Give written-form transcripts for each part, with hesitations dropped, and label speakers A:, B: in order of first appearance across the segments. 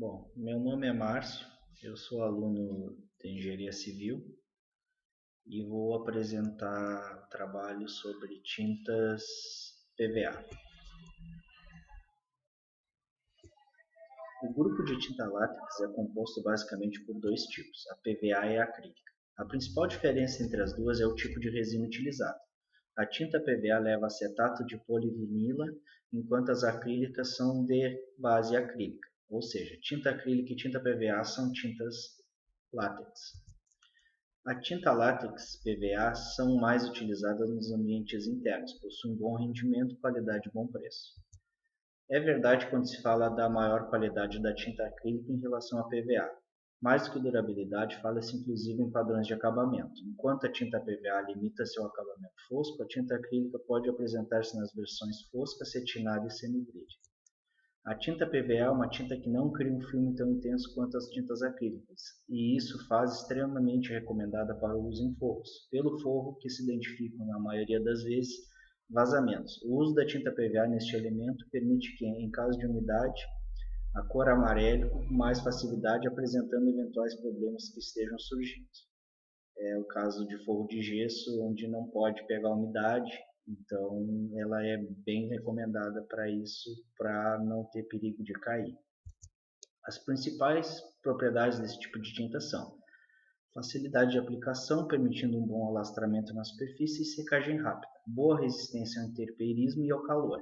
A: Bom, meu nome é Márcio, eu sou aluno de Engenharia Civil e vou apresentar trabalho sobre tintas PVA. O grupo de tinta látex é composto basicamente por dois tipos, a PVA e a acrílica. A principal diferença entre as duas é o tipo de resina utilizada. A tinta PVA leva acetato de polivinila, enquanto as acrílicas são de base acrílica, ou seja, tinta acrílica e tinta PVA são tintas látex. A tinta látex PVA são mais utilizadas nos ambientes internos, possuem bom rendimento, qualidade e bom preço. É verdade quando se fala da maior qualidade da tinta acrílica em relação à PVA. Mais do que durabilidade, fala-se inclusive em padrões de acabamento. Enquanto a tinta PVA limita seu acabamento fosco, a tinta acrílica pode apresentar-se nas versões fosca, cetinada e semigrid. A tinta PVA é uma tinta que não cria um filme tão intenso quanto as tintas acrílicas, e isso faz extremamente recomendada para o uso em forros, pelo forro que se identificam, na maioria das vezes, vazamentos. O uso da tinta PVA neste elemento permite que, em caso de umidade, a cor amarele com mais facilidade, apresentando eventuais problemas que estejam surgindo. É o caso de forro de gesso, onde não pode pegar umidade, então ela é bem recomendada para isso, para não ter perigo de cair. As principais propriedades desse tipo de tinta são facilidade de aplicação, permitindo um bom alastramento na superfície e secagem rápida, boa resistência ao intempérismo e ao calor,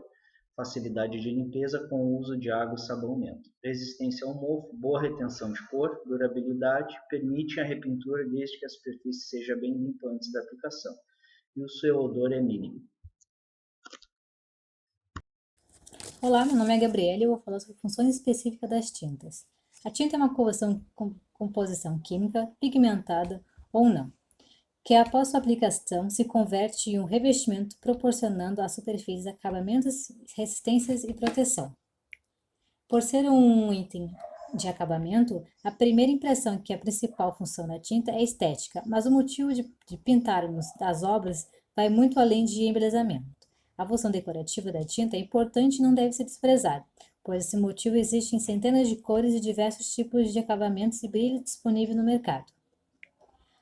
A: facilidade de limpeza com o uso de água e sabão neutro, resistência ao mofo, boa retenção de cor, durabilidade, permite a repintura desde que a superfície seja bem limpa antes da aplicação, e o seu odor é mínimo.
B: Olá, meu nome é Gabriela e eu vou falar sobre funções específicas das tintas. A tinta é uma composição química pigmentada ou não, que após sua aplicação se converte em um revestimento proporcionando à superfície acabamentos, resistências e proteção. Por ser um item de acabamento, a primeira impressão que é a principal função da tinta é estética, mas o motivo de pintarmos as obras vai muito além de embelezamento. A função decorativa da tinta é importante e não deve ser desprezada, pois esse motivo existe em centenas de cores e diversos tipos de acabamentos e brilho disponível no mercado.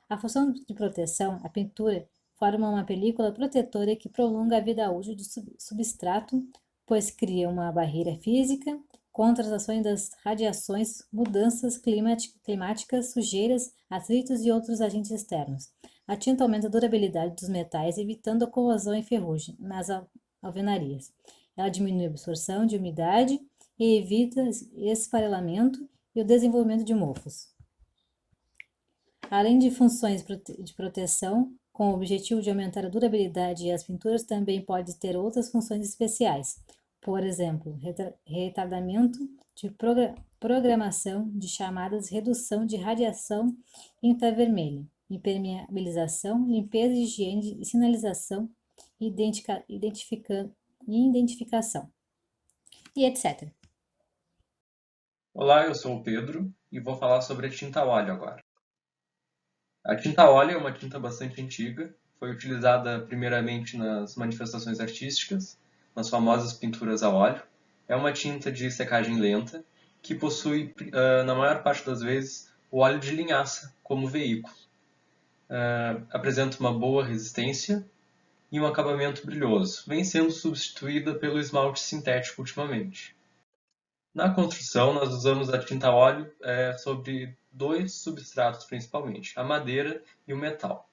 B: A função de proteção, a pintura, forma uma película protetora que prolonga a vida útil do substrato, pois cria uma barreira física contra as ações das radiações, mudanças climáticas, sujeiras, atritos e outros agentes externos. A tinta aumenta a durabilidade dos metais, evitando a corrosão e ferrugem nas alvenarias. Ela diminui a absorção de umidade e evita esfarelamento e o desenvolvimento de mofos. Além de funções de proteção, com o objetivo de aumentar a durabilidade, as pinturas também podem ter outras funções especiais. Por exemplo, retardamento de programação de chamadas, redução de radiação infravermelha, impermeabilização, limpeza, higiene e sinalização, identificação e etc.
C: Olá, eu sou o Pedro e vou falar sobre a tinta óleo agora. A tinta óleo é uma tinta bastante antiga, foi utilizada primeiramente nas manifestações artísticas, nas famosas pinturas a óleo. É uma tinta de secagem lenta que possui, na maior parte das vezes, o óleo de linhaça como veículo. Apresenta uma boa resistência e um acabamento brilhoso, vem sendo substituída pelo esmalte sintético ultimamente. Na construção, nós usamos a tinta óleo sobre dois substratos principalmente, a madeira e o metal.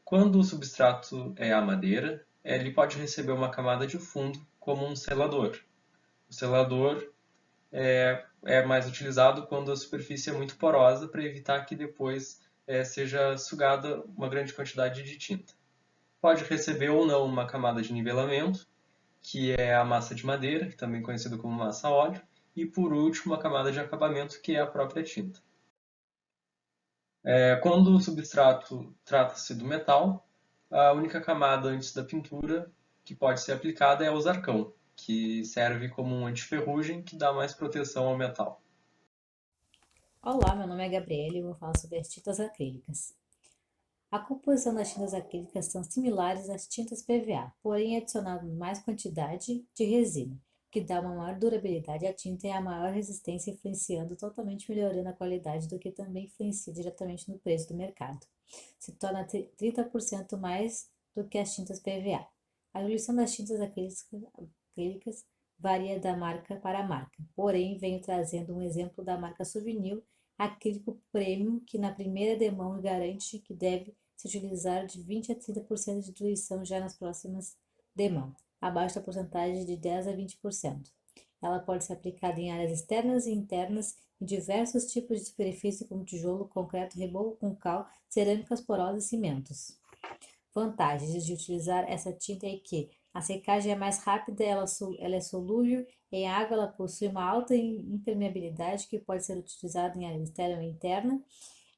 C: Quando o substrato é a madeira, ele pode receber uma camada de fundo como um selador. O selador é mais utilizado quando a superfície é muito porosa para evitar que depois seja sugada uma grande quantidade de tinta. Pode receber ou não uma camada de nivelamento, que é a massa de madeira, também conhecida como massa óleo, e por último a camada de acabamento, que é a própria tinta. Quando o substrato trata-se do metal, a única camada antes da pintura que pode ser aplicada é o zarcão, que serve como um antiferrugem que dá mais proteção ao metal.
B: Olá, meu nome é Gabriela e eu vou falar sobre as tintas acrílicas. A composição das tintas acrílicas são similares às tintas PVA, porém é adicionada mais quantidade de resina. que dá uma maior durabilidade à tinta e a maior resistência, influenciando totalmente melhorando a qualidade, do que também influencia diretamente no preço do mercado. Se torna 30% mais do que as tintas PVA. A diluição das tintas acrílicas varia da marca para marca, porém venho trazendo um exemplo da marca Souvenir Acrílico Premium, que na primeira demão garante que deve se utilizar de 20 a 30% de diluição já nas próximas demãos, abaixo da porcentagem de 10 a 20%. Ela pode ser aplicada em áreas externas e internas, em diversos tipos de superfície, como tijolo, concreto, reboco com cal, cerâmicas porosas e cimentos. Vantagens de utilizar essa tinta é que a secagem é mais rápida, ela é solúvel em água, ela possui uma alta impermeabilidade que pode ser utilizada em área externa ou interna.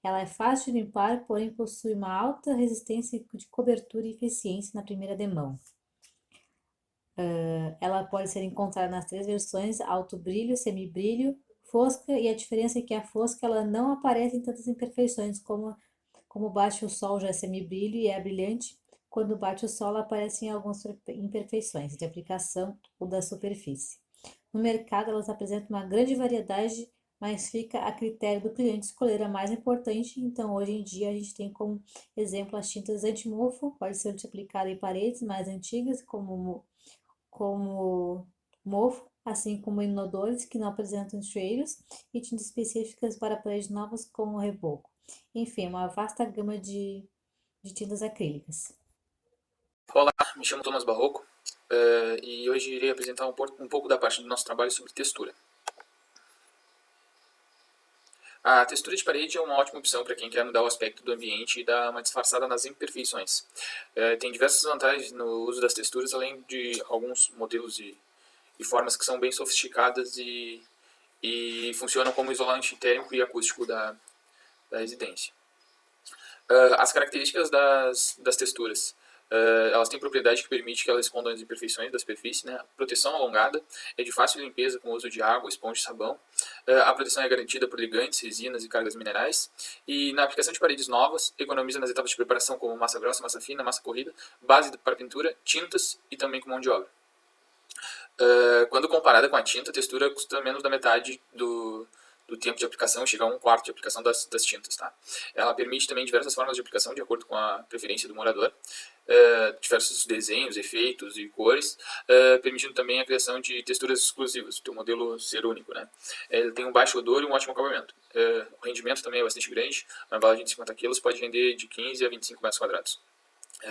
B: Ela é fácil de limpar, porém possui uma alta resistência de cobertura e eficiência na primeira demão. Ela pode ser encontrada nas 3 versões: alto brilho, semibrilho, fosca, e a diferença é que a fosca ela não aparece em tantas imperfeições como bate o sol já é semibrilho e é brilhante. Quando bate o sol, ela aparece em algumas imperfeições de aplicação ou da superfície. No mercado, elas apresentam uma grande variedade, mas fica a critério do cliente escolher a mais importante. Então, hoje em dia, a gente tem como exemplo as tintas anti-mofo, pode ser aplicada em paredes mais antigas, como mofo, assim como inodores que não apresentam cheiros, e tintas específicas para paredes novas, como reboco. Enfim, uma vasta gama de tintas acrílicas.
D: Olá, me chamo Thomas Barroco e hoje irei apresentar um pouco da parte do nosso trabalho sobre textura. A textura de parede é uma ótima opção para quem quer mudar o aspecto do ambiente e dar uma disfarçada nas imperfeições. Tem diversas vantagens no uso das texturas, além de alguns modelos e formas que são bem sofisticadas e funcionam como isolante térmico e acústico da residência. As características das texturas. Elas têm propriedade que permite que elas escondam as imperfeições da superfície, né? Proteção alongada, é de fácil limpeza com o uso de água, esponja e sabão. A proteção é garantida por ligantes, resinas e cargas minerais. E na aplicação de paredes novas, economiza nas etapas de preparação como massa grossa, massa fina, massa corrida, base para pintura, tintas e também com mão de obra. Quando comparada com a tinta, a textura custa menos da metade do tempo de aplicação, chega a 1/4 de aplicação das tintas. Tá? Ela permite também diversas formas de aplicação de acordo com a preferência do morador, diversos desenhos, efeitos e cores, permitindo também a criação de texturas exclusivas, o teu modelo ser único. Né? Ele tem um baixo odor e um ótimo acabamento. O rendimento também é bastante grande, uma embalagem de 50 kg pode render de 15 a 25 metros quadrados,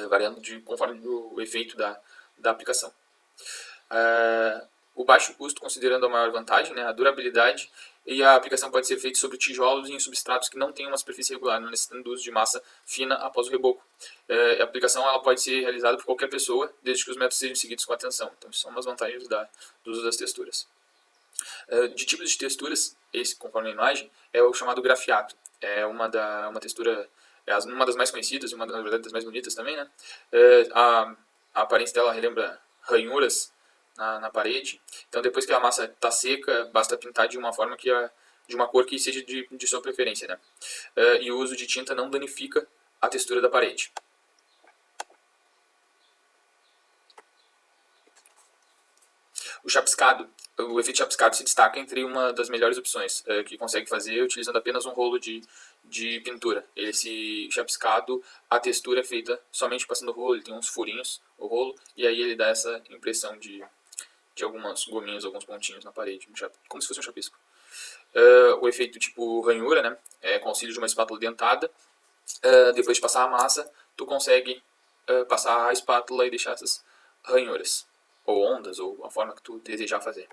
D: variando conforme o efeito da aplicação. O baixo custo, considerando a maior vantagem, né, a durabilidade, e a aplicação pode ser feita sobre tijolos e em substratos que não têm uma superfície regular, não necessitando do uso de massa fina após o reboco. A aplicação ela pode ser realizada por qualquer pessoa, desde que os métodos sejam seguidos com atenção. Então, são umas vantagens do uso das texturas. De tipos de texturas, esse, conforme a imagem, é o chamado grafiato. É uma textura, uma das mais conhecidas e uma, na verdade, das mais bonitas também. Né? A aparência dela relembra ranhuras na parede. Então, depois que a massa está seca, basta pintar de uma forma de uma cor que seja de sua preferência. Né? E o uso de tinta não danifica a textura da parede. O chapiscado. O efeito chapiscado se destaca entre uma das melhores opções que consegue fazer utilizando apenas um rolo de pintura. Esse chapiscado, a textura é feita somente passando o rolo, ele tem uns furinhos, o rolo, e aí ele dá essa impressão de algumas gominhas, alguns pontinhos na parede, como se fosse um chapisco. O efeito tipo ranhura, né, com auxílio de uma espátula dentada, depois de passar a massa, tu consegue passar a espátula e deixar essas ranhuras, ou ondas, ou a forma que tu desejar fazer.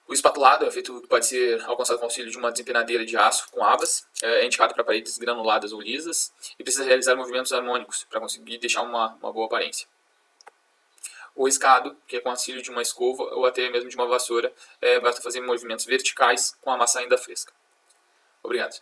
D: O espatulado é um efeito que pode ser alcançado com auxílio de uma desempenadeira de aço com abas, é indicado para paredes granuladas ou lisas, e precisa realizar movimentos harmônicos para conseguir deixar uma boa aparência. O escado, que é com auxílio de uma escova ou até mesmo de uma vassoura, basta fazer movimentos verticais com a massa ainda fresca. Obrigado.